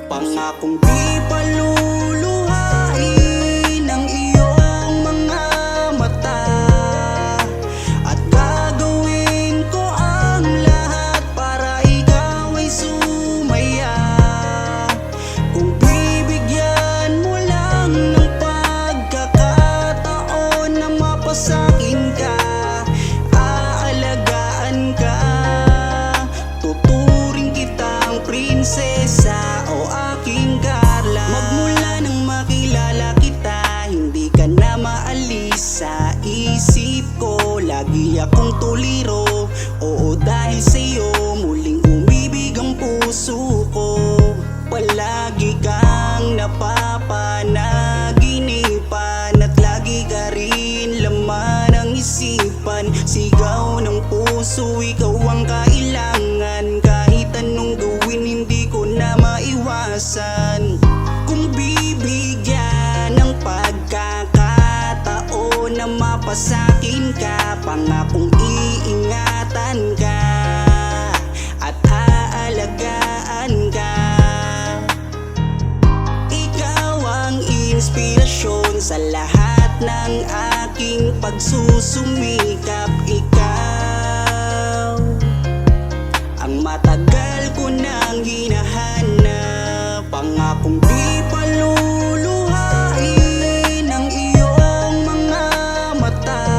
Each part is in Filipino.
Pangakong di paluluhain ang iyong mga mata, at gagawin ko ang lahat para ikaw ay sumaya. Kung bibigyan mo lang ng pagkakataon na mapasakin ka, aalagaan ka, tuturing kitang prinsesa o aking Carla. Magmula nang makilala kita, hindi ka na maalis sa isip ko. Lagi akong tuliro, oo dahil sa'yo muling umibig ang puso ko. Palagi kang napapanaginipan at lagi ka rin laman ng isipan. Sigaw ng puso, ikaw ang kailangan. Kahit anong gawin, hindi ko na maiwasan. Kung bibigyan ng pagkakataon na mapasakin ka, pangakong iingatan ka at aalagaan ka. Ikaw ang inspirasyon sa lahat ng aking pagsusumikap. Ikaw ang matagal ko nang hinahanap. Pangakong di paluluhain ang iyong mga mata,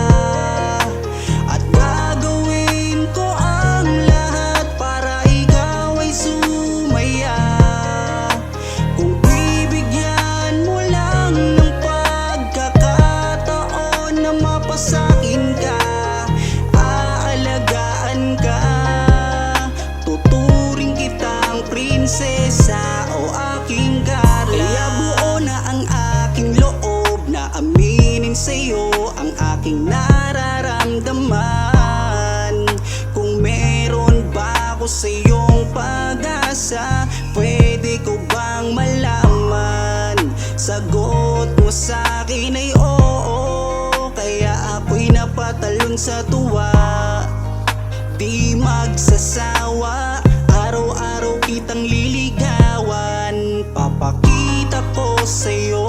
at gagawin ko ang lahat para ikaw ay sumaya. Kung bibigyan mo lang ng pagkakataon na mapasakin ka, aalagaan ka, tuturing kitang prinsesa o aking Carla. Kaya buo na ang aking loob na aminin sa'yo ang aking nararamdaman. Kung meron ba ako sa'yong pag-asa, pwede ko bang malaman? Sagot mo sa'kin ay oo, kaya ako'y napatalon sa tuwa. Di magsasawa, araw-araw kitang liligawan. Papakita ko sa'yo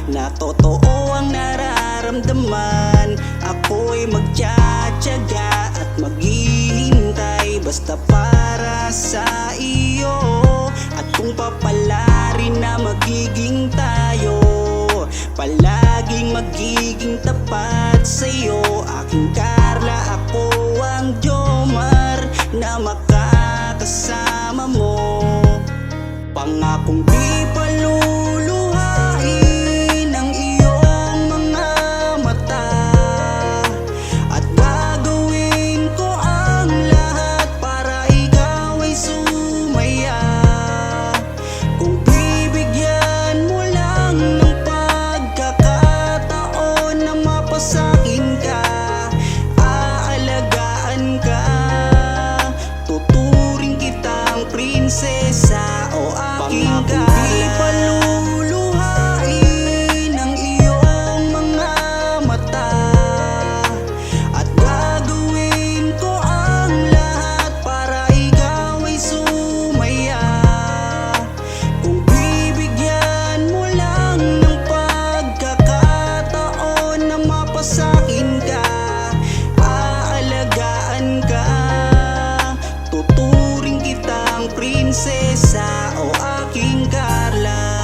na totoo ang nararamdaman. Ako'y magtiyatyaga at maghihintay basta para sa iyo. At kung papalarin na magiging tayo, palaging magiging tapat sa'yo, aking Carla. Ako ang Jomar na makakasama mo. Pangakong di paluluhain ang iyong mga mata, at gagawin ko ang lahat para ikaw ay sumaya. Kung bibigyan mo lang ng pagkakataon na mapasakin ka, aalagaan ka, tuturing kitang prinsesa o aking Carla. Di paluluhain ang iyong mga mata, at gagawin ko ang lahat para ikaw ay sumaya. Kung bibigyan mo lang ng pagkakataon na mapasakin ka, aalagaan ka, tuturing kitang prinsesa o aking Carla.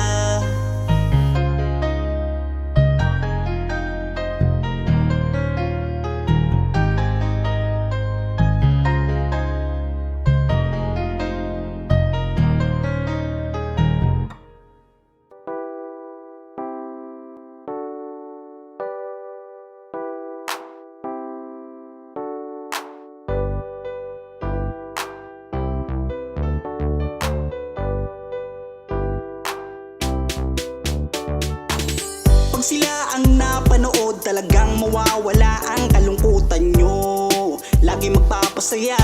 Pag sila ang napanood, talagang mawawala ang kalungkutan nyo. Lagi magpapasaya,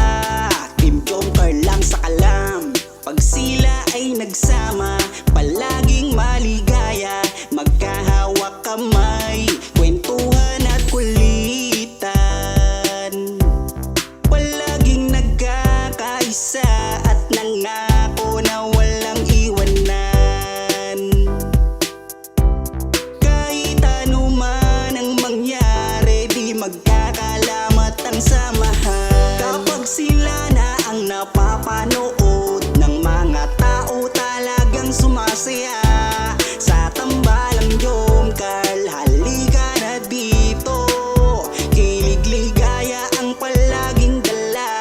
Team Joker lang sa kalam. Pag sila ay nagsama, palaging maligaya, magkahawak kamay, kwentuhan at kulitan. Palaging nagkakaisa at nangako na walang sumasaya sa tambalang Jom Carl. Halika na dito, kilig ligaya ang palaging dala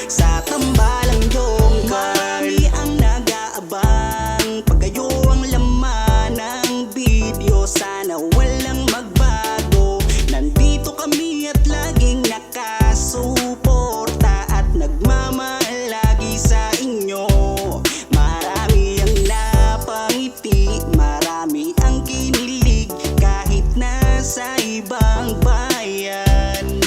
sa tambalang Jom Carl. Marami ang nag-aabang pag kayo ang laman ng video. Sana walang magbago, nandito kami at laging nakasuporta at nagmamahal lagi sa inyo. Marami ang napangiti, marami ang kinilig kahit nasa ibang bayan.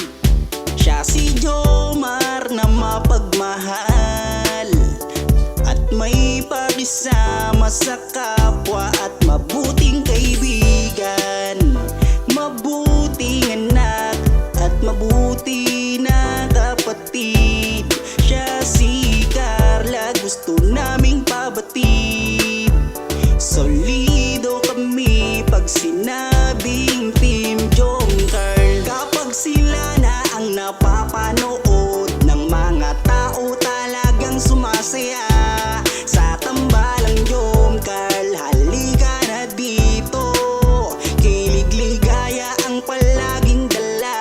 Siya si Jomar na mapagmahal at may pakisama sa kapwa at mabuting kaibigan, mabuting anak at mabuti na kapatid. Siya si Carla, gusto naming pabatid. Solido kami pag sinabing Team Jom Carl. Kapag sila na ang napapanood ng mga tao talagang sumasaya sa tambalang Jom Carl. Halika na dito, kilig ligaya ang palaging dala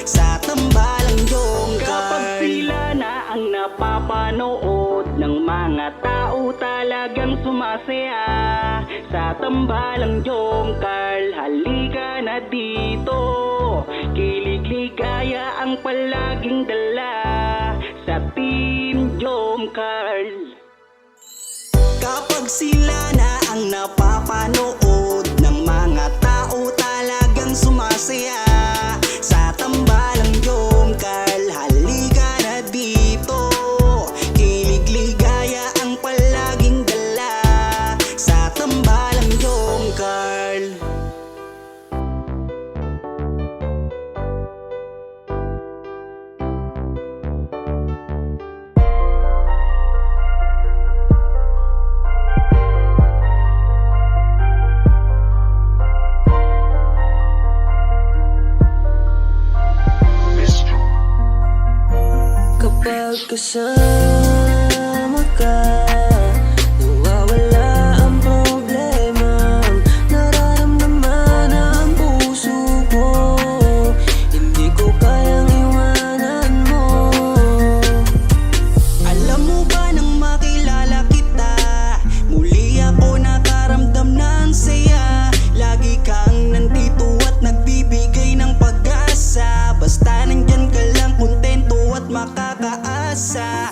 sa tambalang Jom Carl. Kapag sila na ang napapanood ng mga tao talagang sumasaya sa tambalang Jom Carl. Halika na dito, kilig ligaya ang palaging dala sa Team Jom Carl. Kapag sila na ang napapanood ng mga tao talagang sumasaya sa tambalang Jom Carl. Halika na dito, kilig ligaya ang palaging dala sa tambalang Jom Carl. Kapag kasama ka, nawawala ang problema. Nararamdaman ang puso ko, hindi ko kayang iwanan mo. Alam mo ba nang makilala kita, muli ako nakaramdam ng saya. Lagi kang nandito at nagbibigay ng pag-asa. Basta nandyan ka lang, kontento at makakaasa.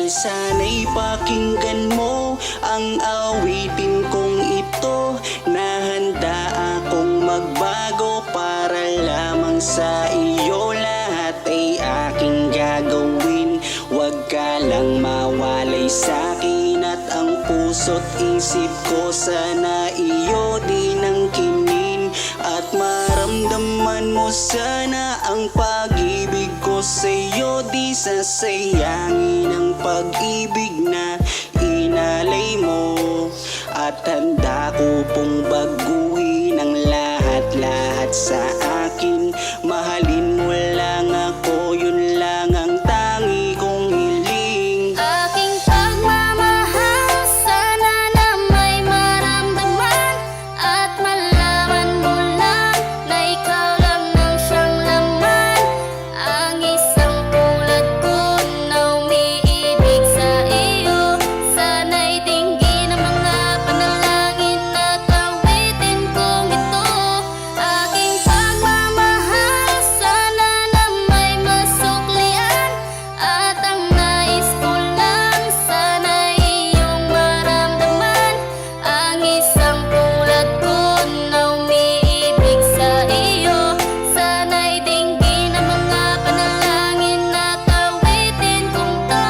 sana'y pakinggan mo ang awitin kong ito, na handa akong magbago para lamang sa iyo. Lahat ay aking gagawin, wag ka lang mawalay sa'kin, at ang puso't isip ko sana iyo din ang kinin, at maramdaman mo sana ang pag-ibig ko sa'yo. Di sasayangin ang pag-ibig na inalay mo, at handa ko pong baguhin ang lahat-lahat sa akin. Mahalin mo lang ako, yun lang ang tangi kong hiling. Aking pagmamahal, sana na may maramdaman, at malaman mo lang na ikaw lang ang siyang laman. Ang isang tulad ko na umiibig sa iyo, sana'y dinggin ang mga panalangin at awitin kong ito. Aking pagmamahal, sana na may masuklian, at ang nais ko lang sana'y iyong maramdaman. Ang isang tulad ko na umiibig sa iyo, sana'y dinggin ang mga panalangin at awitin kong to.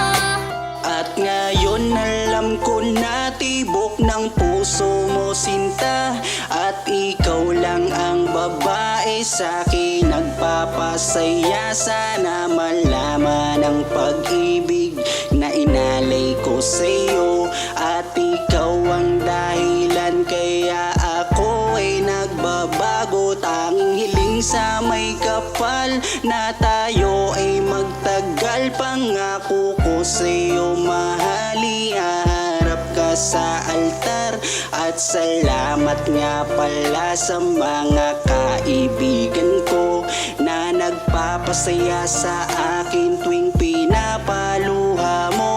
At ngayon alam ko na tibok ng puso mo sinta, at ikaw lang ang babae sa'kin nagpapasaya. Sana malaman ang pag-ibig na inalay ko sa'yo, at ikaw ang dahilan kaya ako ay nagbabago. Tanging hiling sa may kapal na tayo ay magtagal. Pangako ko sa'yo mahal, iharap ka sa altar, at salamat nga pala sa mga kaibigan ko na nagpapasaya sa akin tuwing pinapaluha mo.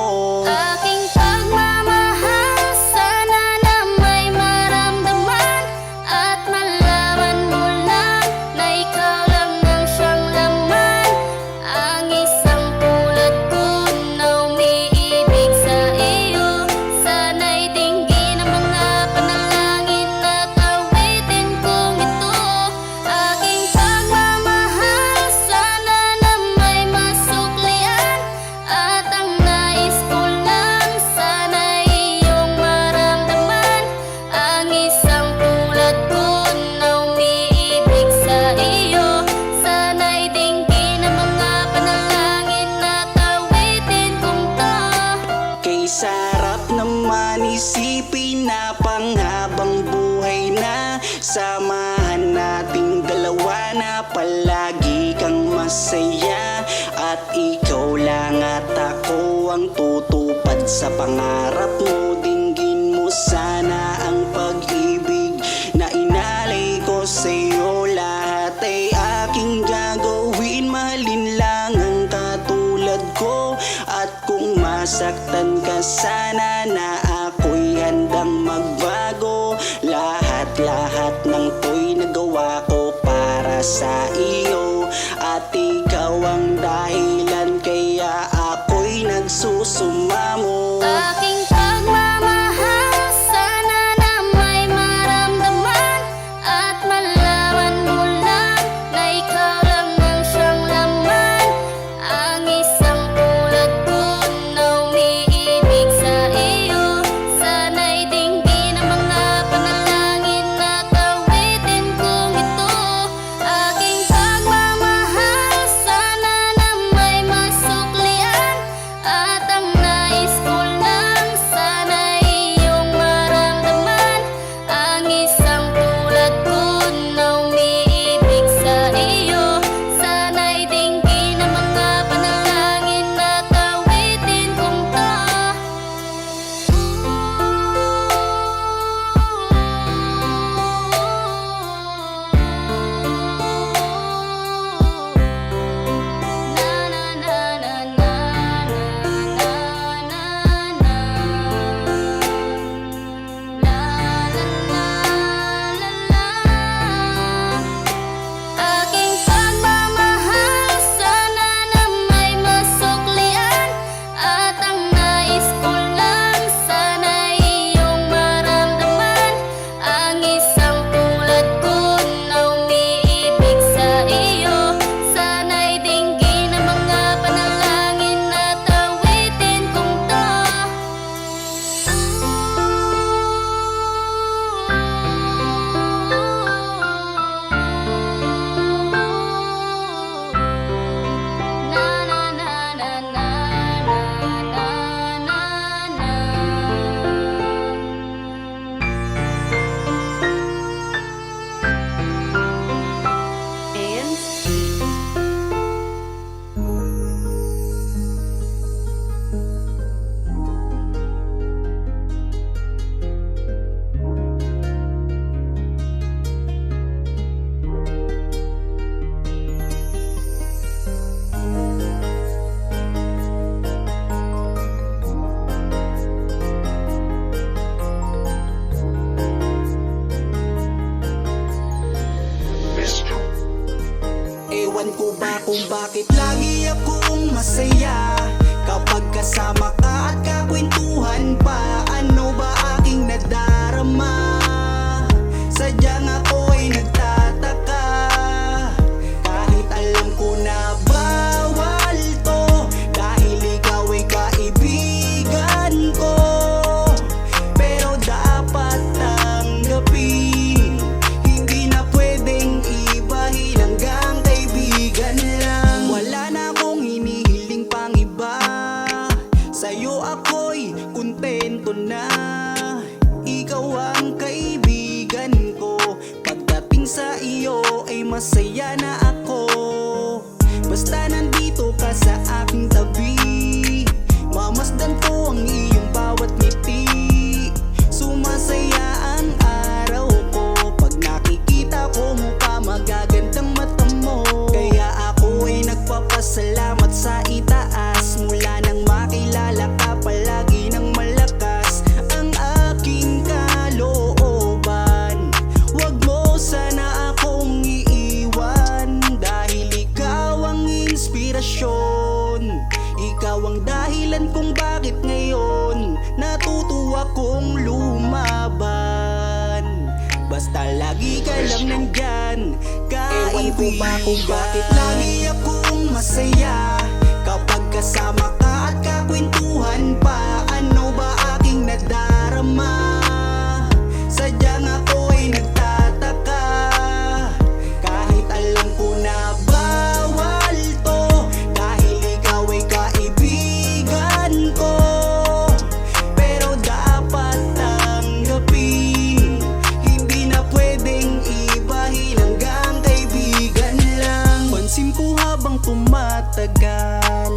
Aking pagmamahal, sana na may maramdaman, at malaman mo lang na ikaw lang ang siyang laman. Ang isang tulad ko na umiibig sa iyo, sana'y dinggin ang mga panalangin at awitin kong ito. Aking pagmamahal, sana na may masuklian, at ang nais ko lang sana'y iyong maramdaman. Ang isang tulad ko na umiibig sa iyo, sana'y dinggin ang mga panalangin at awitin kong to. Kay sarap naman isipin na panghabang buhay na samahan nating dalawa, na palagi kang masaya, at ikaw lang at ako ang tutupad sa pangarap mo. Dinggin mo sana ang pag-ibig na inalay ko sa'yo. Lahat ay aking gagawin, mahalin lang ang katulad ko, at kung masaktan ka sana na ako'y handang magbago. Lahat-lahat ng to'y nagawa ko para sa iyo, at ikaw ang dahilan kaya ako'y nagsusumamo. Aking pagmamahal, sana na may maramdaman, at malaman mo lang na ikaw lang ang siyang laman. Ang isang tulad ko na umiibig sa iyo, sana'y dinggin ang mga panalangin at awitin kong ito. Aking pagmamahal, Ewan ko ba kung bakit lagi akong masaya kapag kasama ka at kakwentuhan pa. Ano ba aking nadarama? Sadyang ako ay nagtataka, kahit alam ko na bawal to, dahil ikaw ay kaibigan ko. Pero dapat tanggapin, hindi na pwedeng ibahin, hanggang kaibigan lang. Wala na akong hinihiling pang iba, sa'yo ako'y kontento na. Ikaw ang kaibigan ko, pagdating sa iyo ay masaya na ako. Basta nandito ka sa aking tabi, mamasdan ko ang iyong bawat ngiti. Sumasaya ang araw ko pag nakikita ko mukha, magagandang mata mo. Kaya ako ay nagpapasalamat sa itaas, mula nang makilala ka palagi ng malakas ang aking kalooban. Wag mo sana akong iiwan, dahil ikaw ang inspirasyon. Ikaw ang dahilan kung bakit ngayon natutuwa kong lumaban. Basta lagi ka lang nandyan, Ewan ko ba kung bakit lagi akong masaya kapag kasama ka at kakwentuhan pa. Ano ba aking nadarama? Sadyang ako ay nagtataka, kahit alam ko na bawal to, dahil ikaw ay kaibigan ko. Pero dapat tanggapin, hindi na pwedeng ibahin, hanggang kaibigan lang. Pansin ko habang tumatagal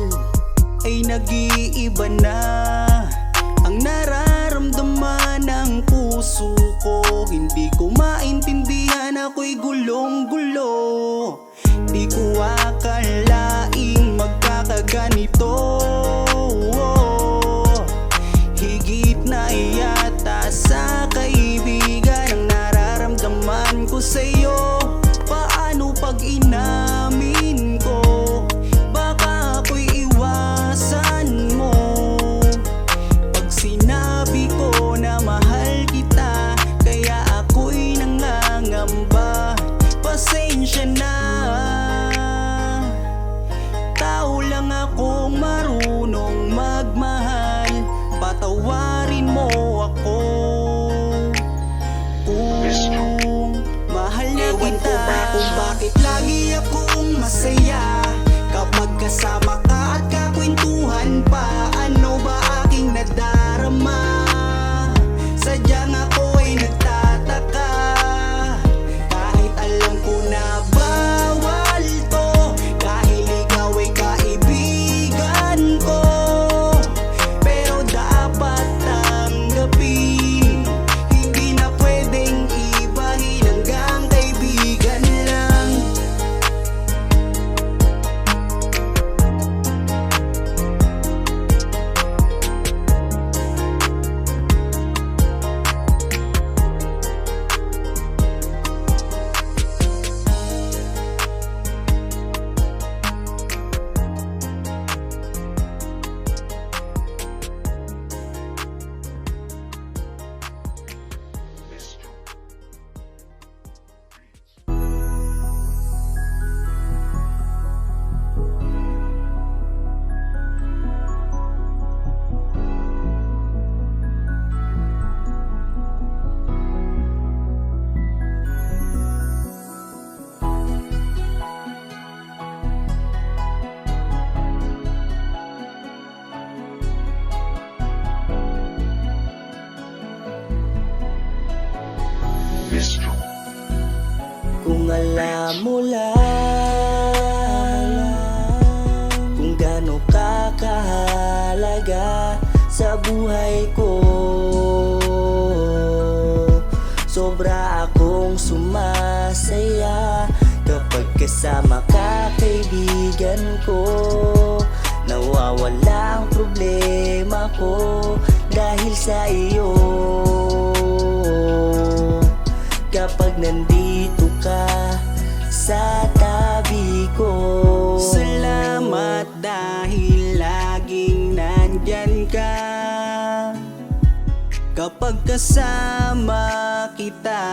ay nag-iiba na ang nararamdaman ng puso ko. Hindi ko maintindihan, ako'y gulong-gulo. Di ko akalaing magkakaganito. Higit na yata sa kaibigan ang nararamdaman ko sa'yo. Paano pag inamin ko? Baka ako'y iwasan mo. Pag sinabi ko na mahal kita, kaya ako'y nangangamba. Pasensya na, tao lang akong marunong magmahal. Patawarin mo ako kung mahal na Ewan ko kita. ba kung Bakit lagi akong masaya kapag kasama ka at kakwentuhan pa? Ano ba aking nadarama? Sadyang ako ay nagtataka, kahit alam ko na bawal to, dahil ikaw ay kaibigan ko. Pero dapat tanggapin, hindi na pwedeng ibahin, hanggang kaibigan lang. Kung alam mo lang kung gaano ka kahalaga sa buhay ko, sobra akong sumasaya kapag kasama ka, kaibigan ko. Nawawala ang problema ko dahil sa iyo. Kapag nandito ka sa tabi ko. Salamat dahil laging nandyan ka. Kapag kasama kita,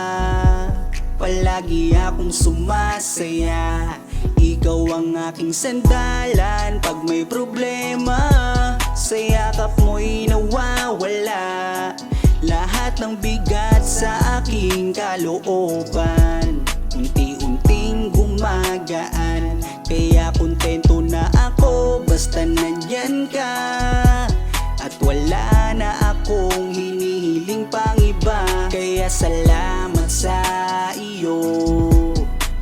palagi akong sumasaya. Ikaw ang aking sandalan pag may problema. Sa yakap mo'y nawawala lahat ng bigat sa aking kalooban. Unti-unting gumagaan, kaya kontento na ako basta nandyan ka. At wala na akong hinihiling pang iba. Kaya salamat sa iyo,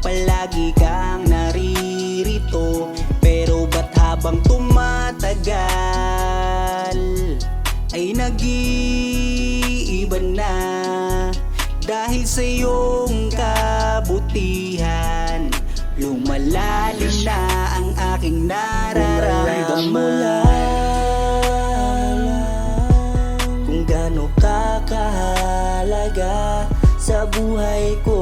palagi kang naririto. Pero ba't habang tumatagal ay nag-iiba na? Dahil sa iyong kabutihan, lumalalim na ang aking nararamdaman. Kung gaano ka kahalaga sa buhay ko,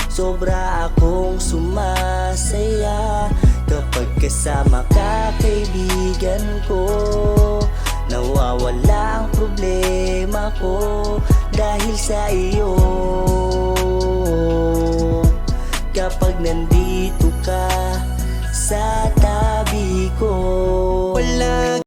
sobra akong sumasaya kapag kasama ka, kaibigan ko. Nawawala ang problema ko dahil sa iyo. Kapag nandito ka sa tabi ko, Wala.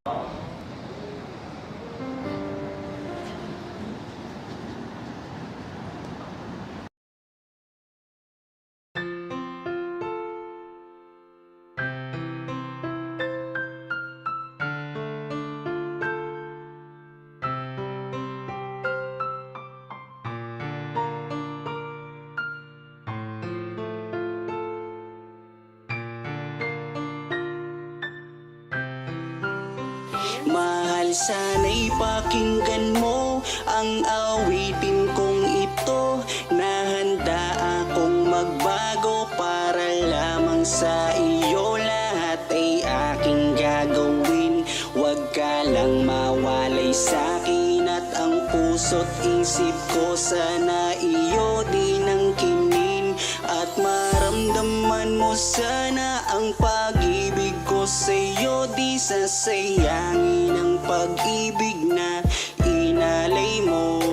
Mahal, sana'y pakinggan mo ang awitin kong ito. Nahanda akong magbago para lamang sa iyo. Lahat ay aking gagawin, huwag ka lang mawalay sa'kin. At ang puso't isip ko sana iyo din ang kinin. At maramdaman mo sana ang pag-ibig ko sa'yo. Di sasayangin ang pag-ibig na inalay mo.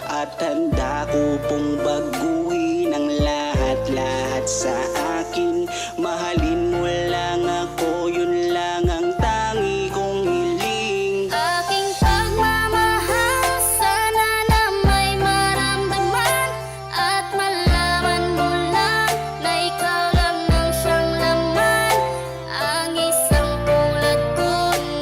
At handa ko pong baguhin ang lahat-lahat sa akin. Mahalin mo lang ako, yun lang ang tangi kong hiling. Aking pagmamahal, sana na may maramdaman. At malaman mo lang na ikaw lang ang siyang laman. Ang isang tulad ko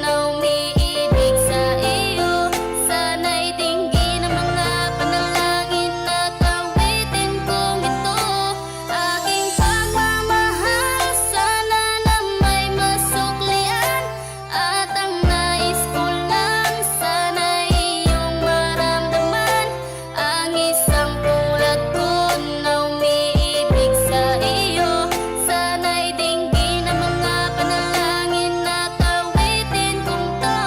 na umiibig sa iyo. Sana'y dinggin ang mga panalangin at awitin kong ito. Aking pagmamahal, sana na may masuklian. At ang nais ko lang, sana'y iyong maramdaman. Ang isang tulad ko na umiibig sa iyo. Sana'y dinggin ang mga panalangin at awitin kong to.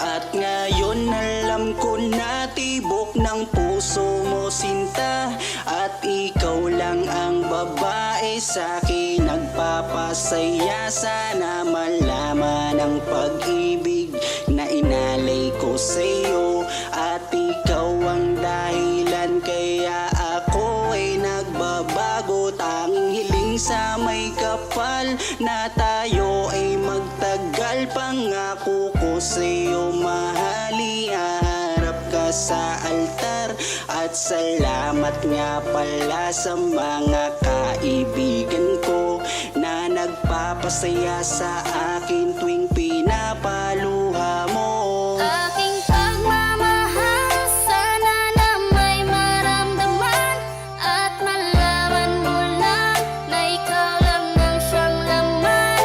At ngayon alam ko na tibok ng puso mo sinta. At ikaw lang ang babae sa'kin nagpapasaya. Sana malaman ang pag-ibig na inalay ko sa'yo. At ikaw ang dahilan kaya ako ay nagbabago. Tanging hiling sa may kapal na tayo ay magtagal. Pangako ko sa'yo mahali, haharap ka sa altar. At salamat nga pala sa mga kaibigan ko na nagpapasaya sa akin tuwing pinapaluha mo. Aking pagmamahal, sana na may maramdaman. At malaman mo lang na ikaw lang ang siyang laman.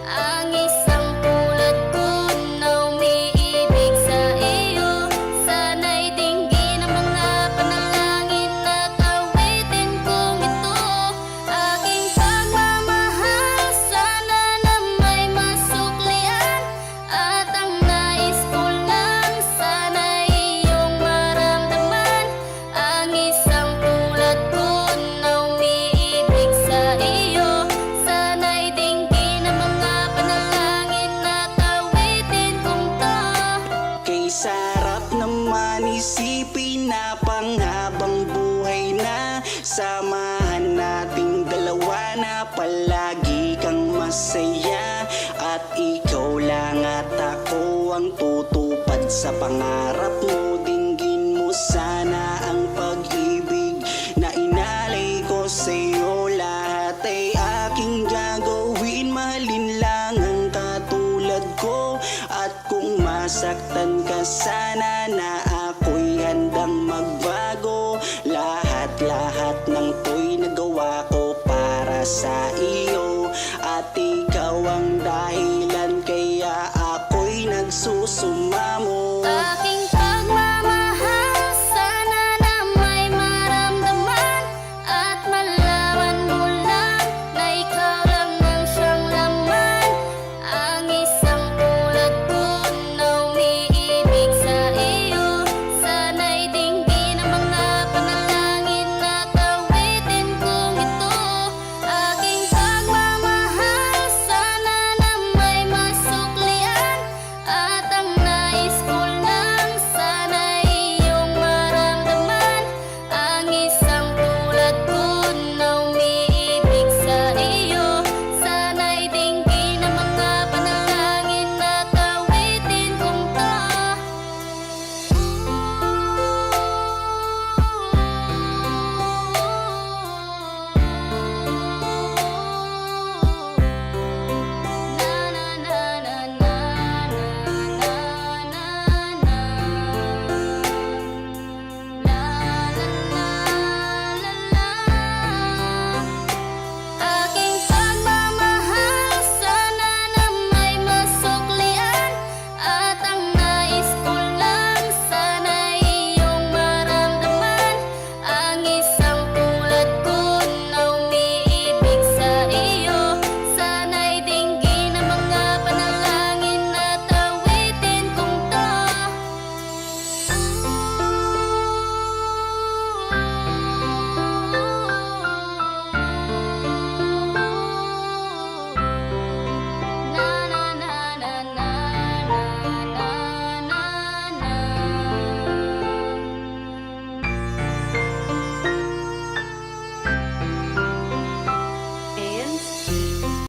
Ang isang tulad ko na umiibig sa iyo. Sana'y dinggin ang mga panalangin at awitin kong ito. Aking pagmamahal, sana na may masuklian. palagi kang masaya. At ikaw lang at ako ang tutupad sa pangarap mo. Dinggin mo sana ang pag-ibig na inalay ko sa'yo. Lahat ay aking gagawin, mahalin lang ang katulad ko. At kung masaktan ka sana na ako'y handang magbago. Lahat ng to'y nagawa ko para sa iyo. At ikaw ang dahilan kaya ako'y nagsusumamo. Aking pagmamahal, sana na may maramdaman. At malaman mo lang na ikaw lang ang siyang laman. Ang isang tulad ko na umiibig sa iyo. Sana'y dinggin ang mga panalangin at awitin kong ito. Aking pagmamahal, sana na may masuklian. At ang nais ko lang, sana'y iyong maramdaman. Ang isang tulad ko na umiibig sa iyo. Sana'y dinggin ang mga panalangin at awitin kong to. Aking pagmamahal, sana na may masuklian. At ang nais ko lang, sana'y iyong maramdaman. Ang isang tulad ko na umiibig sa iyo. Sana'y dinggin ang mga panalangin at awitin kong to.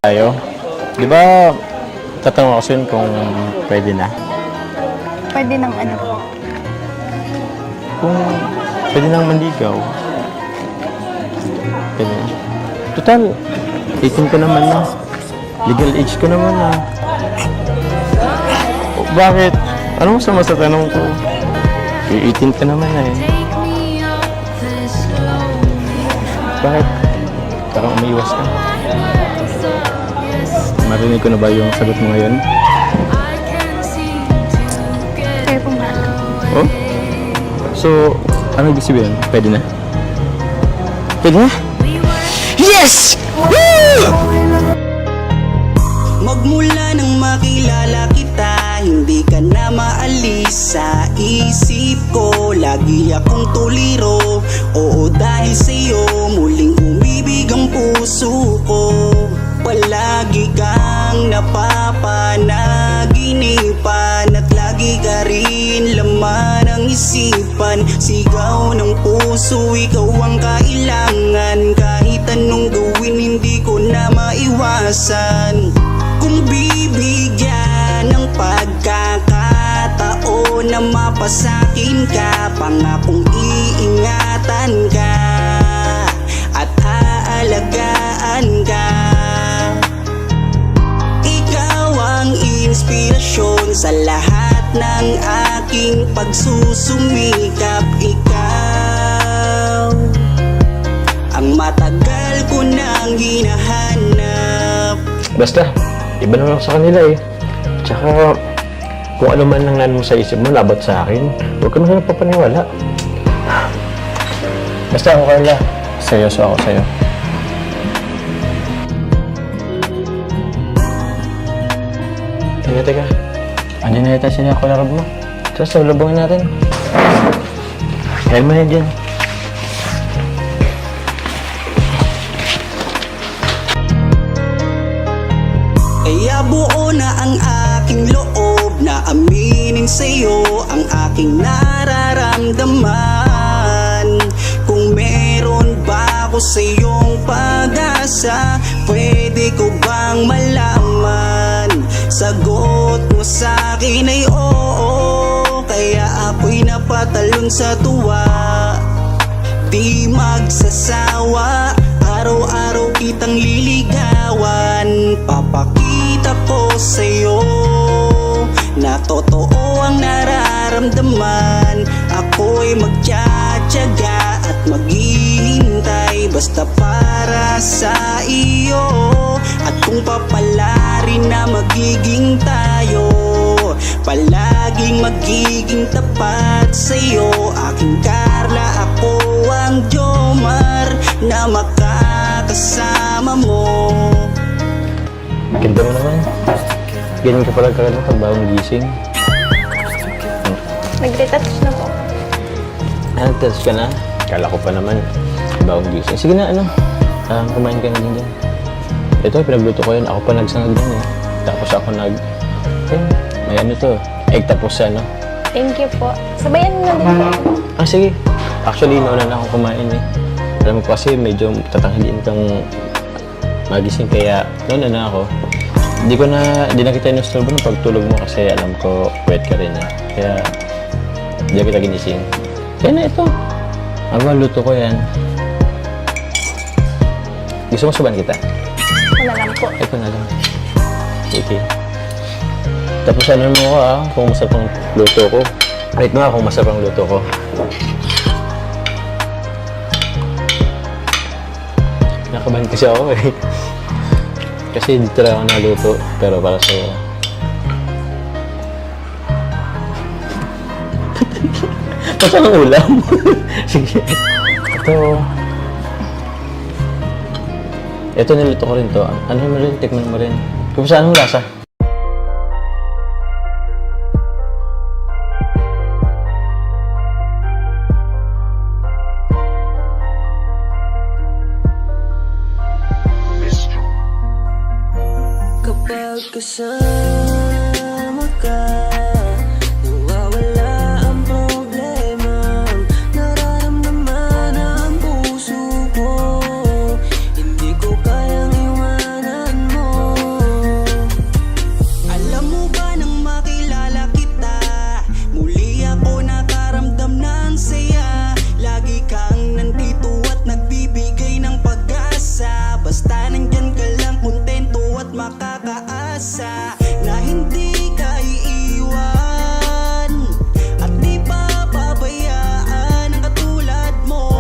Tayo. Di ba, tatanong ako sa'yo kung pwede na? Pwede ng ano? Kung pwede nang manligaw. Pwede na. Total, 18 ka naman na. Legal age ka naman na. O, bakit? Anong masama sa tanong ko? 18 ka naman na eh. Bakit? Parang umiiwas ka. Marinig ko na ba yung sagot mo ngayon? Kayo pong bahala. Oh? So, ano ibig sabihin? Pwede na? Pwede na? Yes! Woo! Magmula nang makilala kita, hindi ka na maalis sa isip ko. Lagi akong tuliro, oo dahil sa'yo muling umibig ang puso ko. Palagi kang napapanaginipan at lagi ka rin laman ng isipan. Sigaw ng puso, ikaw ang kailangan. Kahit anong gawin, hindi ko na maiwasan. Kung bibigyan ng pagkakataon na mapasakin ka, pangakong iingatan ka at aalagaan ka. Ikaw ang inspirasyon sa lahat ng aking pagsusumikap. Ikaw ang matagal ko nang hinahanap. Basta, iba naman ako sa kanila eh. Tsaka, kung ano man ang mo sa isip mo, labat sa akin, huwag ka na papaniwala. Basta ako, Carla. Seryoso ako sa'yo. Teka. Andiyan na yata sila ako larab mo. Tara, salubungin natin. Kaya mo yan dyan. Kaya buo na ang aking loob na aminin sa'yo ang aking nararamdaman. Kung meron ba ako sa'yong pag-asa, Pwede ko bang malaman? Sagot mo sa'kin ay oo, kaya ako'y napatalon sa tuwa. Di magsasawa, araw-araw kitang liligawan. Papakita ko sa'yo na totoo ang nararamdaman. Ako'y magtsatsaga at maghihintay basta para sa iyo. At kung papalarin na magiging tayo, palaging magiging tapat sa'yo. Aking Carla, ako ang Jomar na makakasama mo. Ganda mo naman. Ganyan ka pala kagad pag bagong gising. Nag-retouch na po. Nag-touch ka na? Kala ko pa naman. Bagong gising. Sige na, kumain ka na din dyan. Ito, pinagluto ko yun. Ako pa nagsangag din eh. Tapos ako may ano to, egg tapos Thank you po. Sabayan mo na din po. sige. Actually, nauna na akong kumain eh. Alam mo kasi medyo tatanghalin kang magising kaya nauna na ako. Hindi na kita inusturbo ng pagtulog mo kasi alam ko wet ka rin eh. Kaya hindi kita ginising. Kaya na ito. Luto ko yan. Gusto mo suban kita? Ako na lang po. Ito na lang. Okay. Tapos ano mo ko kung masarap ang luto ko. Rate mo kung masarap ang luto ko. Nakabahan kasi ako eh. Kasi dito lang ako naluto, pero para sa'yo. Pasang ang ulam? Sige. Ito niluto ko rin to. Ano mo rin? Tikman mo rin. Kung saan ang lasa? Kapag kasama ka, nawawala ang problema. Nararamdaman ang puso ko, hindi ko kayang iwanan mo. Alam mo ba nang makilala kita, muli ako nakaramdam ng saya. Lagi kang nandito at nagbibigay ng pag-asa. Basta nandyan ka lang, kontento at makakaasa na hindi ka iiwan at di papabayaan ang katulad mo.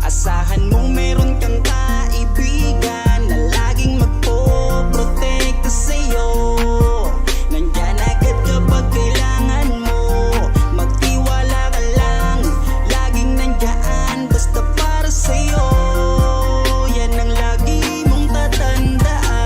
Asahan mong meron kang kaibigan na laging magpoprotekta sa'yo. Nandyan agad kapag kailangan mo. Magtiwala ka lang, laging nandyan basta para sa'yo. Yan ang lagi mong tatandaan.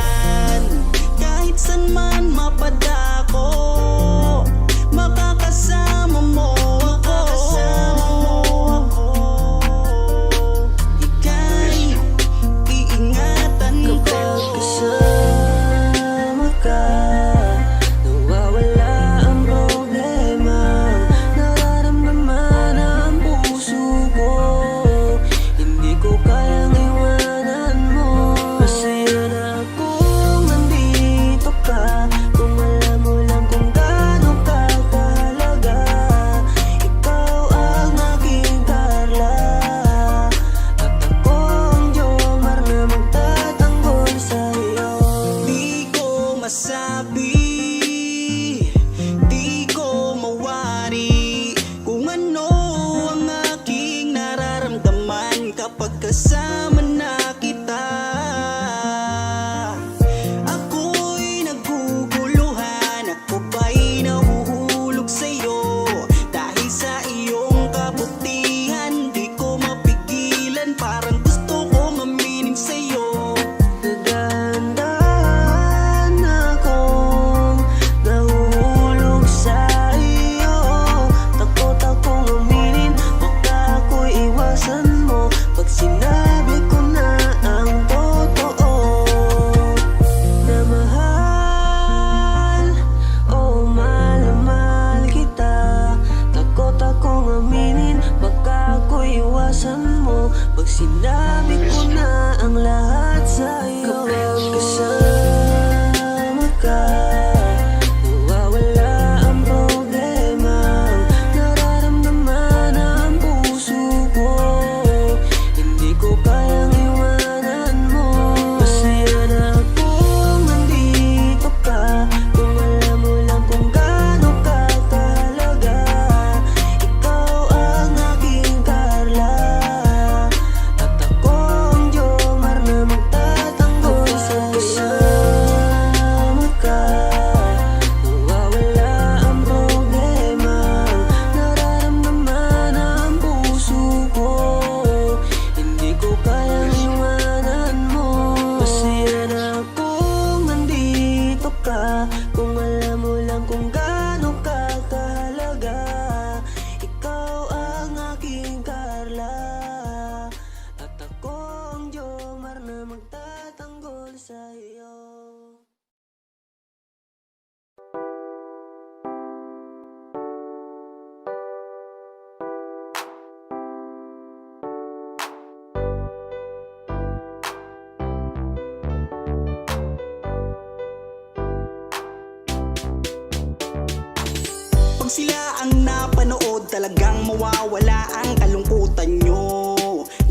talagang mawawala ang kalungkutan nyo.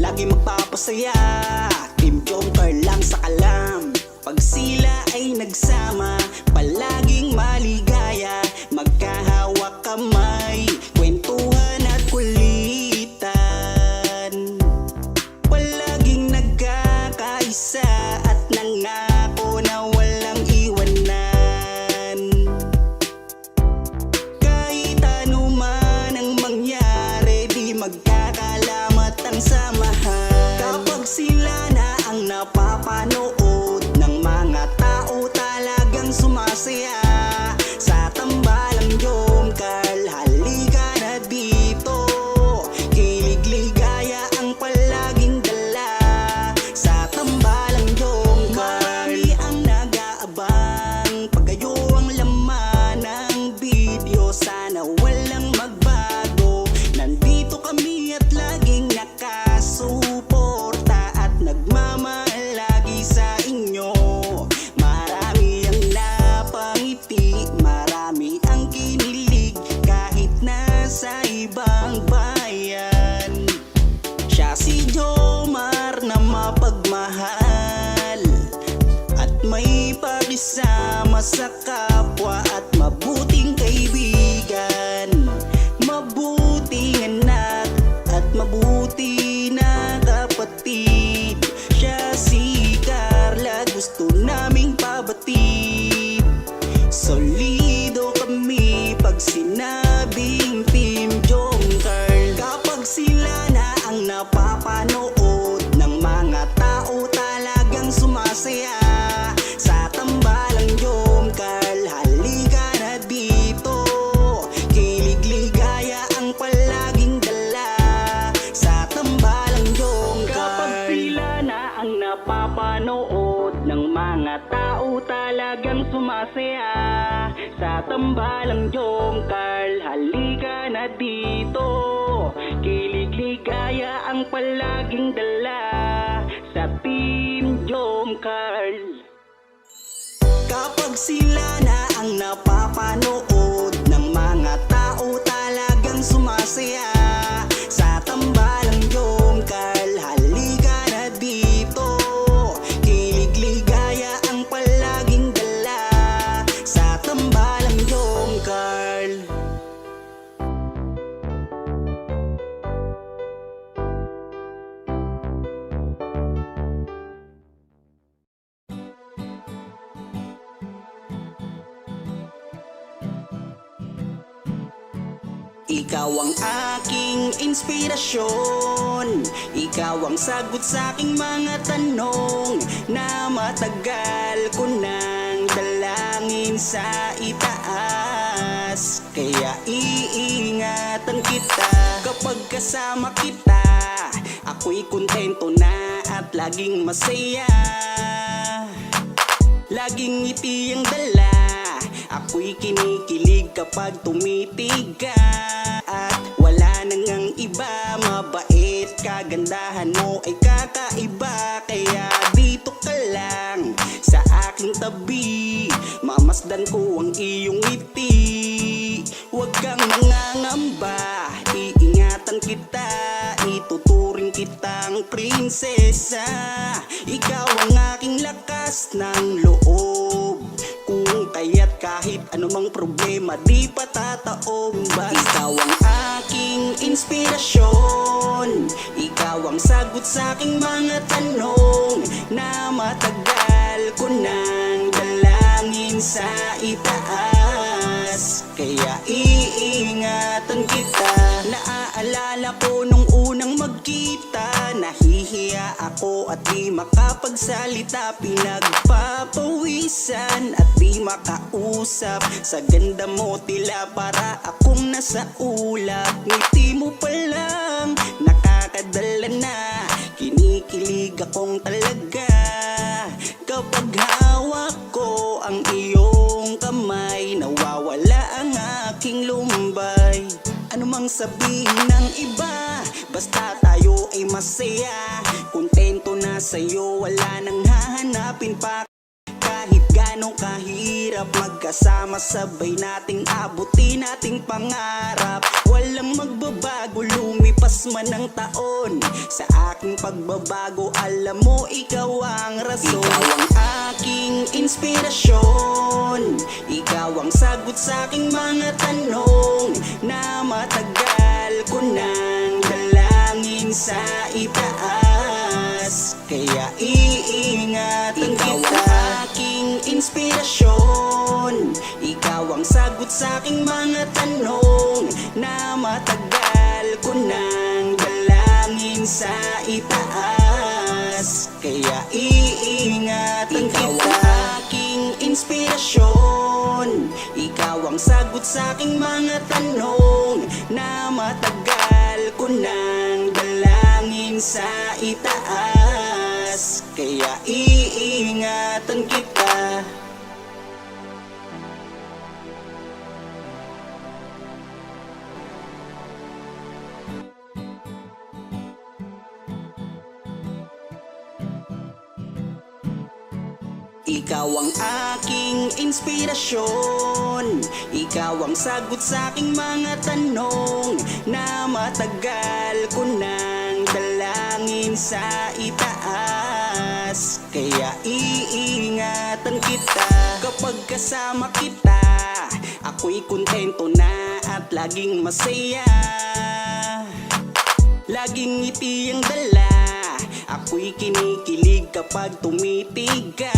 Lagi magpapasaya, Team Joker lang sa kalam. Pag sila ay nagsama, palaging maligaya. Magkahawak kamay, kwentuhan at kulitan. Palaging nagkakaisa at nangako na walang iwanan. Kahit ano man ang mangyari, di magkakalamat ang samahan. Kapag sila na ang napapanood ng mga tao, talagang sumasaya. Sa tambalang Jom Carl, halika na dito. Kilig ligaya ang palaging dala. Sa tambalang Jom Carl, marami ang nag-aabang. Pag kayo ang laman ng video, sana walang magbago. Nandito kami at laging nakasuporta at nagmamahal lagi sa inyo. Marami ang napangiti, marami ang kinilig kahit nasa ibang bayan. Siya si Jomar na mapagmahal at may pakisama sa kapwa at mabuting kaibigan. Mabuting anak at mabuti na kapatid. Siya si Carla, gusto naming pabatid. Solido kami pag sinabing Team Jom Carl. Kapag sila na ang napapanood ng mga tao, talagang sumasaya. Sa tambalang Jom Carl, halika na dito. Kilig ligaya ang palaging dala. Sa tambalang Jom Carl. Kapag sila na ang napapanood ng mga tao, talagang sumasaya. Sa tambalang Jom Carl, halika na dito. Kilig ligaya ang palaging dala. Sa Team Jom Carl. Kapag sila na ang napapanood ng mga tao, talagang sumasaya. Sa tambalang Jom Carl, halika na dito. Kilig ligaya ang palaging dala. Sa tambalang Jom Carl. Ikaw ang aking inspirasyon. Ikaw ang sagot sa aking mga tanong na matagal ko nang dalangin sa itaas. Kaya iingatan kita kapag kasama kita. Ako'y kontento na at laging masaya. Laging ngiti ang dala. Ako'y kinikilig kapag tumitig ka. At wala nang ang iba. Mabait, kagandahan mo ay kakaiba. Kaya dito ka lang sa aking tabi. Mamasdan ko ang iyong ngiti. Huwag kang nangangamba, iingatan kita. Ituturing kitang prinsesa. Ikaw ang aking lakas ng loob. Kung kaya't kahit anumang problema, di patataob. Ikaw ang aking inspirasyon. Ikaw ang sagot sa aking mga tanong na matagal ko nang dalangin sa itaas. Kaya iingatan kita. Naaalala ko nung unang magkita, nahihiya ako at di makapagsalita. Pinagpapawisan at di makausap. Sa ganda mo tila para akong nasa ulap. Ngiti mo pa lang nakakadala na. Kinikilig akong talaga kapag hawak ko ang iyong kamay. Nawawala ang aking lumbay. Ano mang sabihin ng iba, basta tayo ay masaya. Kontento na sa'yo, wala nang hahanapin pa. Kahit ganong kahirap, magkasama sabay nating abutin ating pangarap. Walang magbabago, lumipas man ang taon. Sa aking pagbabago, alam mo ikaw ang rason. Ikaw ang aking inspirasyon, ikaw ang sagot sa aking mga tanong na matagal ko nang dalangin sa itaas. Kaya iingatan kita. Ikaw ang aking inspirasyon, ikaw ang sagot sa aking mga tanong na matagal ko nang dalangin sa itaas. Kaya iingatan kita. Ikaw ang aking inspirasyon, ikaw ang sagot sa aking mga tanong na matagal ko nang dalangin sa itaas. Kaya iingatan kita. Ikaw ang aking inspirasyon, ikaw ang sagot sa aking mga tanong na matagal ko nang dalangin sa itaas. Kaya iingatan kita. Kapag kasama kita, ako'y kontento na at laging masaya. Laging ngiti ang dala, ako'y kinikilig kapag tumitig ka.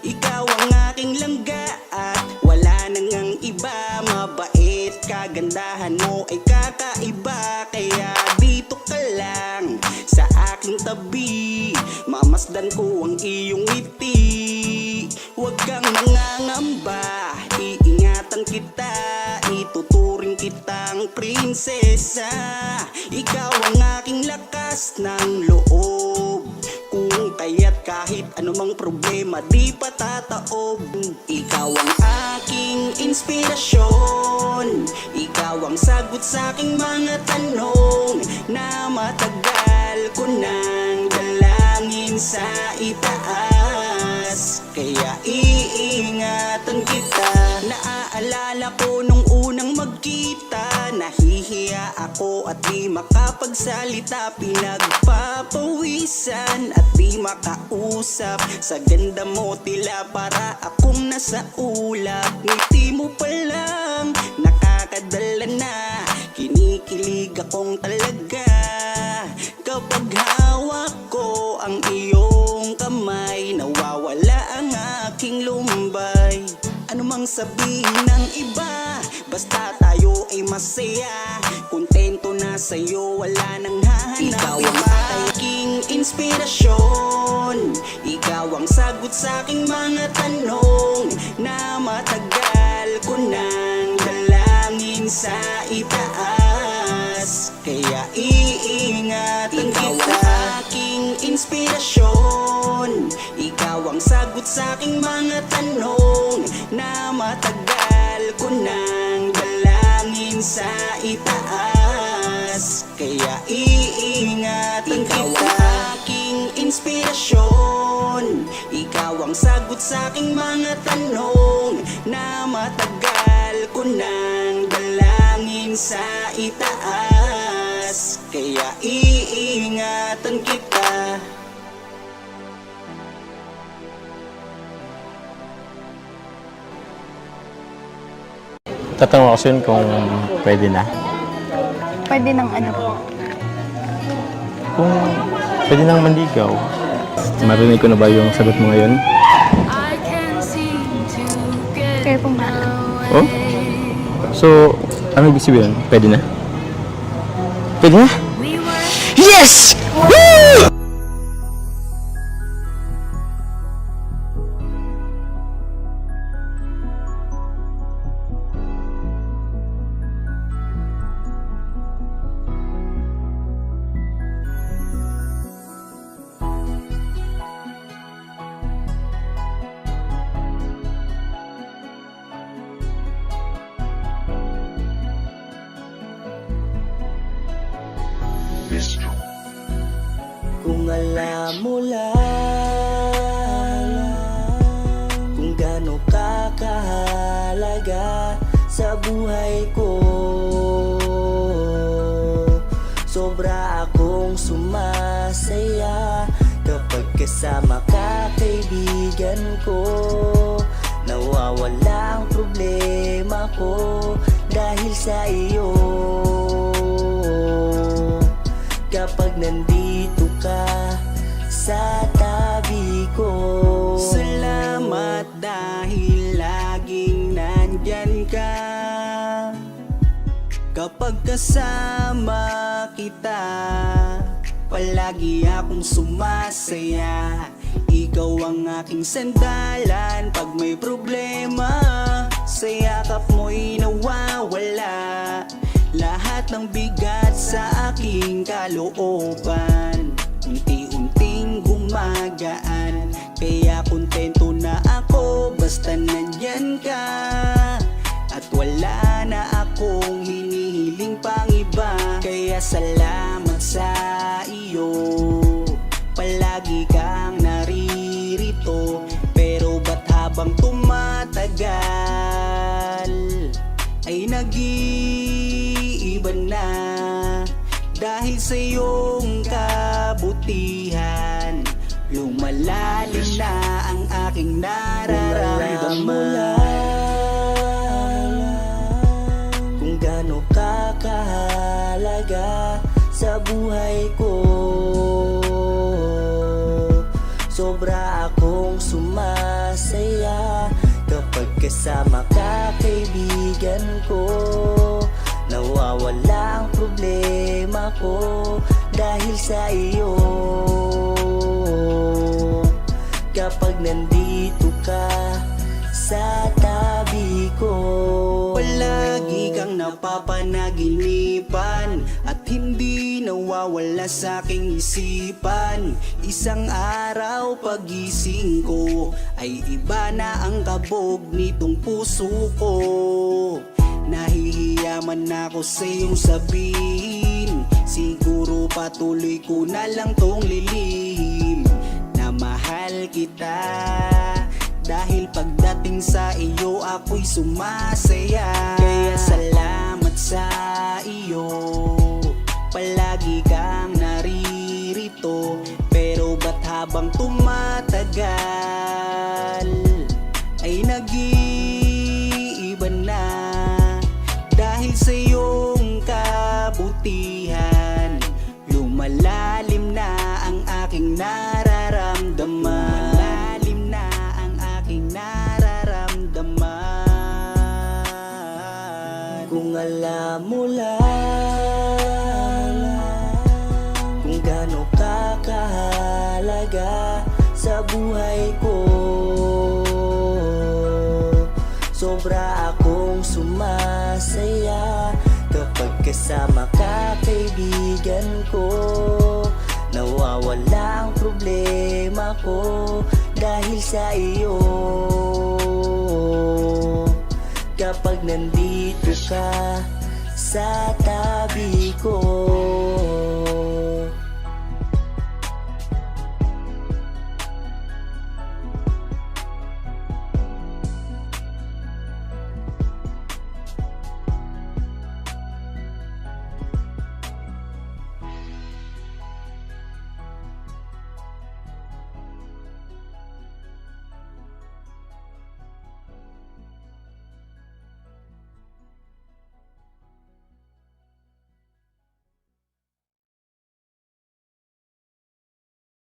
Ikaw ang aking langga at wala nang ang iba. Mabait, kagandahan mo ay kakaiba. Kaya dito ka lang sa aking tabi, mamasdan ko ang iyong ngiti. Huwag kang nangangamba, iingatan kita, ituturing kitang prinsesa. Ikaw ang aking lakas ng loob, kung kaya't kahit anumang problema di patataob. Ikaw ang aking inspirasyon, ikaw ang sagot sa aking mga tanong na matagal ko nang dalangin sa itaas. Kaya iingatan kita. Naaalala ko nung unang magkita, nahihiya ako at di makapagsalita. Pinagpapawisan at di makausap. Sa ganda mo tila para akong nasa ulap. Ngiti mo pa lang nakakadala na, kinikilig akong talaga. Kapag hawak ko ang iyong kamay, nawawala ang aking lumbay. Ano mang sabihin ng iba, basta tayo ay masaya. Kontento na sa'yo, wala nang hahanap. Ikaw ang aking inspirasyon, ikaw ang sagot sa aking mga tanong na matagal ko nang dalangin sa itaas. Kaya iingatan kita. Ikaw ang aking inspirasyon, ikaw ang sagot sa aking mga tanong na matagal ko nang dalangin sa itaas. Kaya iingatan kita. Ikaw ang aking inspirasyon, ikaw ang sagot sa aking mga tanong na matagal ko nang dalangin sa itaas. Kaya iingatan kita. Tatanong ako sa'yo kung pwede na. Pwede ng ano po. Kung pwede nang manligaw. Marinig ko na ba yung sagot mo ngayon? Kayo pong Oh? So, ano ibig sabihin? Pwede na? Pwede na? Yes! Woo! Kung alam mo lang buhay ko. Sobra akong sumasaya kapag kasama ka, kaibigan ko. Nawawala ang problema ko dahil sa iyo. Kapag nandito ka sa tabi ko. Salamat dahil laging nandyan ka. Kapag kasama kita, palagi akong sumasaya. Ikaw ang aking sandalan pag may problema. Sa yakap mo'y nawawala lahat ng bigat sa aking kalooban. Unti-unting gumagaan, kaya kontento na ako basta nandyan ka. At wala na akong hinihiling pang iba. Kaya salamat sa iyo, palagi kang naririto. Pero ba't habang tumatagal ay nag-iiba na? Dahil sa iyong kabutihan, lumalalim na ang aking nararamdaman. Kung gaano ka kahalaga sa buhay ko. Sobra akong sumasaya kapag kasama ka, kaibigan ko. Nawawala ang problema ko dahil sa iyo. Kapag nandito ka sa tabi ko. Palagi kang napapanaginipan at hindi nawawala sa aking isipan. Isang araw pagising ko ay iba na ang kabog nitong puso ko. Nahihiyaman ako sa iyong sabihin, siguro patuloy ko na lang tong lilihim na mahal kita. Dahil pagdating sa iyo ako'y sumasaya. Kaya salamat sa iyo, palagi kang naririto. Pero ba't habang tumatagal ay nag-iiba na? Dahil sa iyong kabutihan, lumalalim na ang aking nararamdaman. Kung alam mo lang kung gaano ka kahalaga sa buhay ko. Sobra akong sumasaya kapag kasama ka, kaibigan ko. Nawawala ang problema ko dahil sa iyo. Kapag nandito ka sa tabi ko.